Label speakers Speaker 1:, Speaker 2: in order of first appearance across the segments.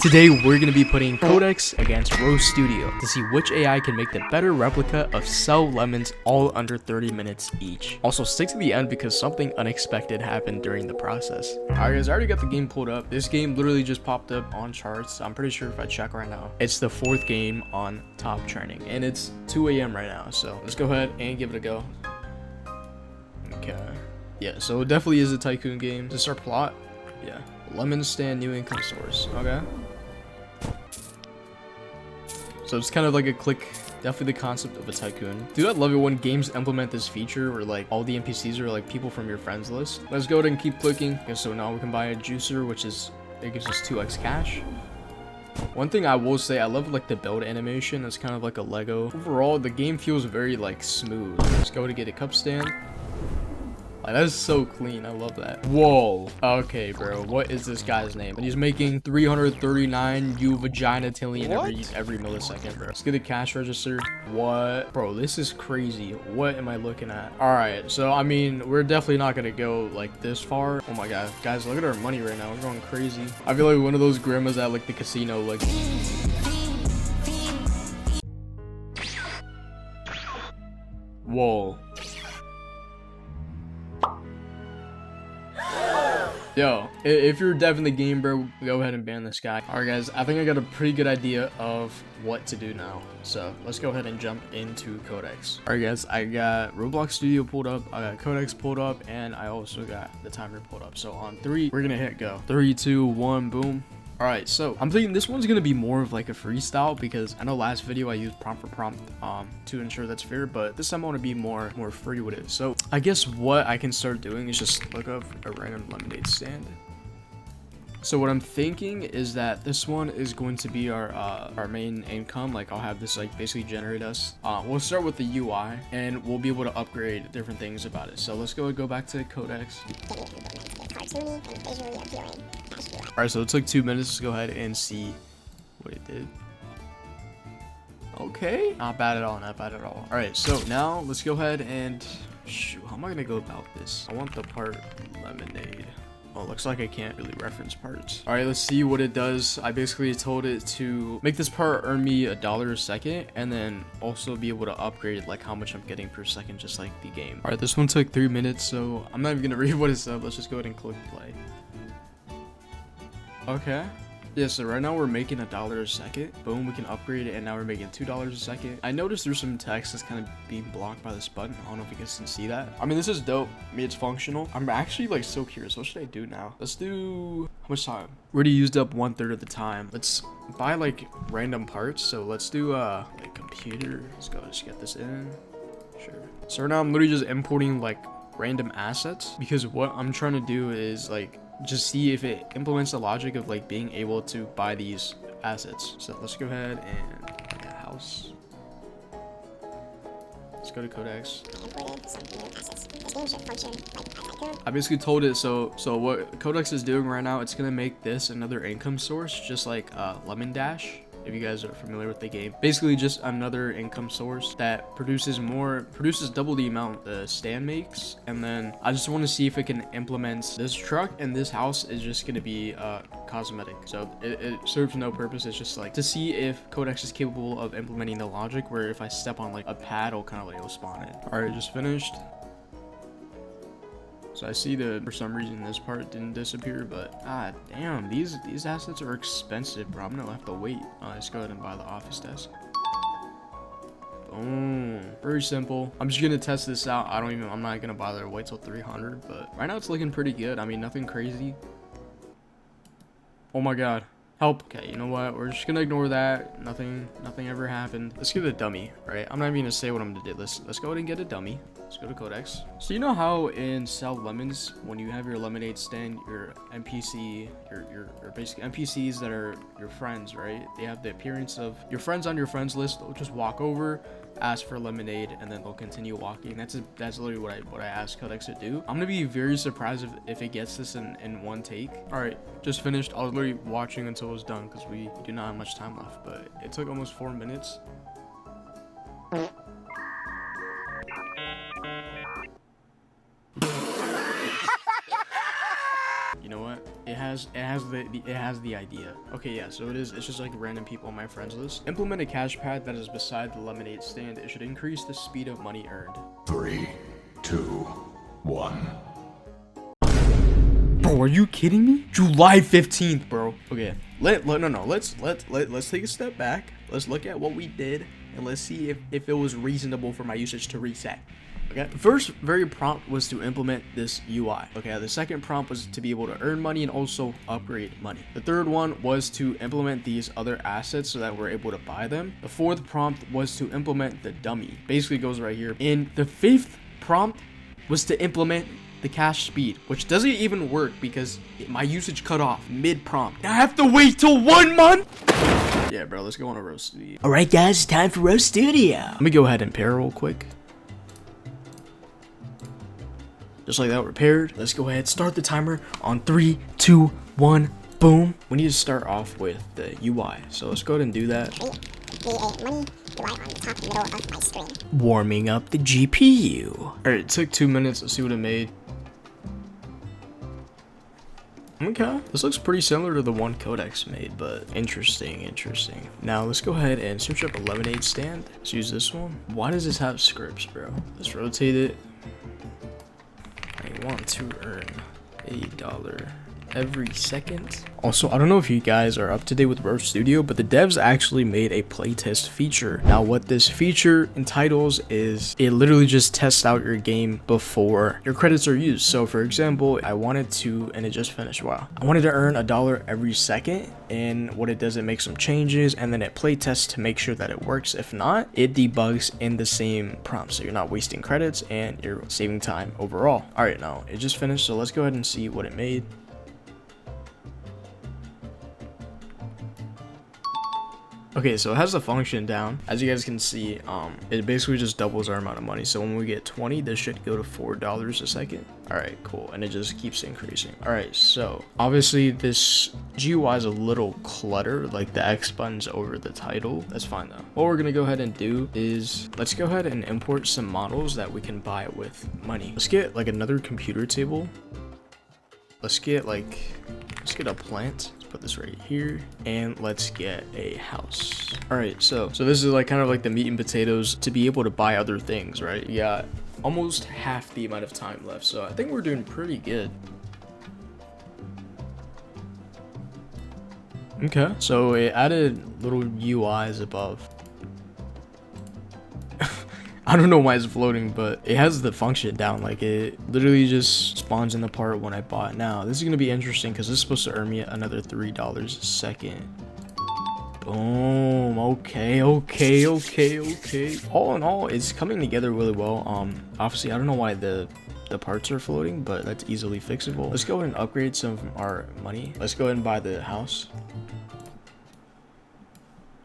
Speaker 1: Today we're going to be putting Codeex against RoStudio to see which AI can make the better replica of Sell Lemons all under 30 minutes each. Also stick to the end because something unexpected happened during the process. Alright guys, I already got the game pulled up. This game literally just popped up on charts. I'm pretty sure if I check right now, it's the 4th game on top trending and it's 2 a.m. right now. So let's go ahead and give it a go. Okay. Yeah, so it definitely is a tycoon game. Is this our plot? Yeah. Lemon stand, new income source. Okay. So it's kind of like a click, definitely the concept of a tycoon. Dude, I love it when games implement this feature where like all the NPCs are like people from your friends list. Let's go ahead and keep clicking. Okay, so now we can buy a juicer, which is, it gives us 2x cash. One thing I will say, I love like the build animation. It's kind of like a Lego. Overall, the game feels very like smooth. Let's go to get a cup stand. Like, that is so clean. I love that. Whoa. Okay, bro. What is this guy's name? And he's making 339 U vagina tillion every millisecond, bro. Let's get a cash register. What? Bro, this is crazy. What am I looking at? All right. So, I mean, we're definitely not going to go like this far. Oh my God. Guys, look at our money right now. We're going crazy. I feel like one of those grandmas at like the casino, like... Whoa. Yo, if you're dev in the game, bro, go ahead and ban this guy. All right, guys, I think I got a pretty good idea of what to do now. So let's go ahead and jump into Codeex. All right, guys, I got Roblox Studio pulled up, I got Codeex pulled up, and I also got the timer pulled up. So on 3, we're gonna hit go. 3, 2, 1, boom. All right, so I'm thinking this one's gonna be more of like a freestyle because I know last video I used prompt for prompt to ensure that's fair, but this time I want to be more free with it. So I guess what I can start doing is just look up a random lemonade stand. So what I'm thinking is that this one is going to be our main income. Like I'll have this like basically generate us. We'll start with the UI and we'll be able to upgrade different things about it. So let's go back to Codeex. All right, so it took 2 minutes to go ahead and see what it did. Okay, not bad at all, not bad at all. All right, so now let's go ahead and shoot, how am I gonna go about this? I want the part lemonade. Oh, looks like I can't really reference parts. All right, let's see what it does. I basically told it to make this part earn me $1 a second and then also be able to upgrade like how much I'm getting per second, just like the game. All right, this one took 3 minutes, so I'm not even gonna read what it said. Let's just go ahead and click play. Okay. Yeah, so right now we're making $1 a second. Boom, we can upgrade it, and now we're making $2 a second. I noticed there's some text that's kind of being blocked by this button. I don't know if you guys can see that. I mean, this is dope. I mean, it's functional. I'm actually like so curious. What should I do now? Let's do... How much time? We already used up 1/3 of the time. Let's buy like random parts. So let's do like computer. Let's go just get this in. Sure. So right now I'm literally just importing like random assets because what I'm trying to do is like just see if it implements the logic of like being able to buy these assets. So let's go ahead and buy a house. Let's go to Codeex. I basically told it so what Codeex is doing right now, it's gonna make this another income source, just like Lemon Dash. If you guys are familiar with the game, basically just another income source that produces double the amount the stand makes. And then I just want to see if it can implement this truck, and this house is just going to be cosmetic, so it serves no purpose. It's just like to see if Codeex is capable of implementing the logic where if I step on like a pad, it'll kind of like it'll spawn it. All right, just finished. So I see that for some reason this part didn't disappear, but god damn, these assets are expensive, bro. I'm gonna have to wait. Let's go ahead and buy the office desk. Boom. Very simple. I'm just gonna test this out. I'm not gonna bother to wait till 300, but right now it's looking pretty good. I mean, nothing crazy. Oh my god. Help. Okay, you know what? We're just gonna ignore that. Nothing ever happened. Let's get a dummy, right? I'm not even gonna say what I'm gonna do. Let's go ahead and get a dummy. Let's go to Codeex. So you know how in Sell Lemons, when you have your lemonade stand, your NPC, your basically NPCs that are your friends, right? They have the appearance of your friends on your friends list. They'll just walk over, ask for lemonade, and then they'll continue walking. That's literally what I asked Codeex to do. I'm gonna be very surprised if it gets this in one take. All right, just finished. I was literally watching until it was done because we do not have much time left, but it took almost 4 minutes. You know what? It has has the idea. Okay, yeah, so it's just like random people on my friends list. Implement a cash pad that is beside the lemonade stand. It should increase the speed of money earned.
Speaker 2: 3, 2, 1.
Speaker 1: Bro, are you kidding me? July 15th, bro. Okay, let's take a step back. Let's look at what we did and let's see if it was reasonable for my usage to reset. Okay, the first very prompt was to implement this UI. Okay, the second prompt was to be able to earn money and also upgrade money. The third one was to implement these other assets so that we're able to buy them. The fourth prompt was to implement the dummy. Basically goes right here. And the fifth prompt was to implement the cash speed, which doesn't even work because my usage cut off mid-prompt. I have to wait till 1 month? Yeah, bro, let's go on a RoStudio. All right, guys, it's time for RoStudio. Let me go ahead and pair real quick. Just like that, we're paired. Let's go ahead, start the timer on 3, 2, 1, boom. We need to start off with the UI. So let's go ahead and do that.
Speaker 3: Money UI on the top middle of my screen.
Speaker 1: Warming up the GPU. All right, it took 2 minutes. Let's see what it made. Okay, this looks pretty similar to the one Codeex made, but interesting. Now let's go ahead and search up a lemonade stand. Let's use this one. Why does this have scripts, bro? Let's rotate it. I want to earn $1 every second. Also, I don't know if you guys are up to date with RoStudio, but the devs actually made a playtest feature. Now, what this feature entitles is it literally just tests out your game before your credits are used. So, for example, I wanted to, and it just finished, wow. I wanted to earn $1 every second, and what it does, it makes some changes, and then it playtests to make sure that it works. If not, it debugs in the same prompt, so you're not wasting credits, and you're saving time overall. All right, now, it just finished, so let's go ahead and see what it made. Okay, so it has the function down. As you guys can see, it basically just doubles our amount of money. So when we get 20, this should go to $4 a second. All right, cool. And it just keeps increasing. All right, so obviously this GUI is a little cluttered, like the X button's over the title. That's fine though. What we're gonna go ahead and do is let's go ahead and import some models that we can buy with money. Let's get like another computer table. Let's get a plant. Put this right here, and let's get a house. All right, so this is like kind of like the meat and potatoes to be able to buy other things, right? We got almost half the amount of time left, so I think we're doing pretty good. Okay, so it added little UIs above. I don't know why it's floating, but it has the function down. Like it literally just spawns in the part when I bought. Now this is gonna be interesting because this is supposed to earn me another $3 a second. Boom. Okay. All in all, it's coming together really well. Obviously I don't know why the parts are floating, but that's easily fixable. Let's go ahead and upgrade some of our money. Let's go ahead and buy the house.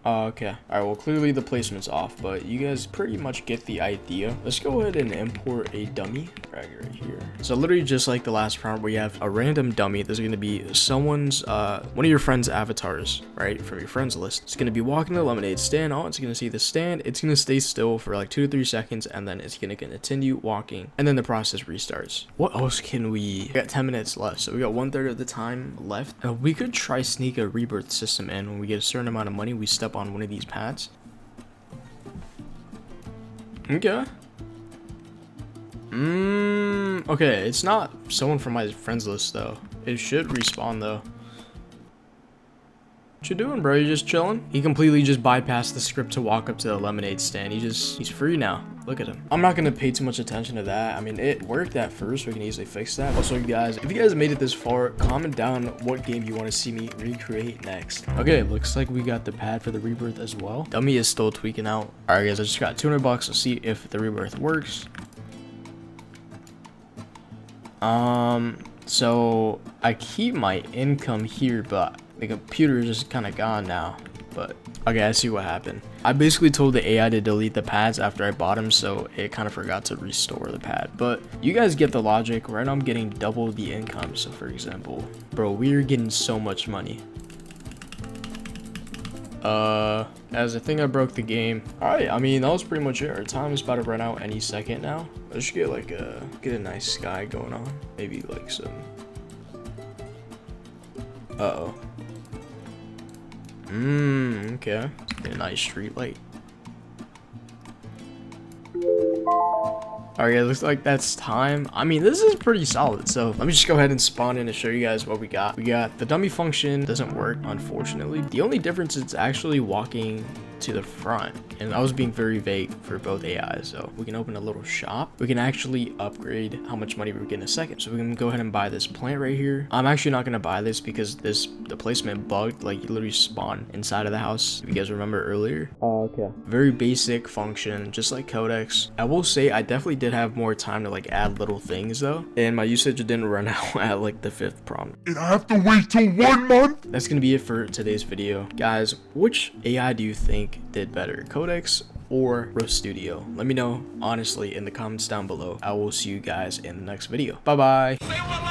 Speaker 1: Okay. All right, well, clearly the placement's off, but you guys pretty much get the idea. Let's go ahead and import a dummy right here. So literally just like the last prompt where you have a random dummy, there's going to be someone's, one of your friend's avatars, right, from your friends list. It's going to be walking the lemonade stand. Oh, it's going to see the stand. It's going to stay still for like 2 to 3 seconds, and then it's going to continue walking, and then the process restarts. What else can we got 10 minutes left, so we got 1/3 of the time left. We could try sneak a rebirth system in. When we get a certain amount of money, we step on one of these pads. Okay. Okay, it's not someone from my friends list though. It should respawn though. What you doing, bro? You just chilling? He completely just bypassed the script to walk up to the lemonade stand. He's free now. Look at him. I'm not gonna pay too much attention to that. I mean, it worked at first. We can easily fix that. Also, guys, if you guys made it this far, comment down what game you want to see me recreate next. Okay, looks like we got the pad for the rebirth as well. Dummy is still tweaking out. All right, guys, I just got $200 to see if the rebirth works. So I keep my income here, but the computer is just kind of gone now. But okay, I see what happened. I basically told the AI to delete the pads after I bought them, so it kind of forgot to restore the pad. But you guys get the logic. Right now I'm getting double the income. So for example, bro, we're getting so much money. As I think I broke the game. All right, I mean, that was pretty much it. Our time is about to run out any second now. Let's get like get a nice sky going on. Maybe like some Uh-oh. Okay. Get a nice street light. Alright guys, looks like that's time. I mean, this is pretty solid, so let me just go ahead and spawn in and show you guys what we got. We got the dummy function, doesn't work, unfortunately. The only difference is actually walking to the front, and I was being very vague for both AIs. So we can open a little shop. We can actually upgrade how much money we get in a second. So we can go ahead and buy this plant right here. I'm actually not gonna buy this because the placement bugged, like you literally spawn inside of the house, if you guys remember earlier. Oh, okay. Very basic function, just like Codeex. I will say I definitely did have more time to like add little things though, and my usage didn't run out at like the 5th prompt.
Speaker 2: And I have to wait till 1 month?
Speaker 1: That's gonna be it for today's video. Guys, which AI do you think did better, Codeex or RoStudio? Let me know honestly in the comments down below. I will see you guys in the next video. Bye bye.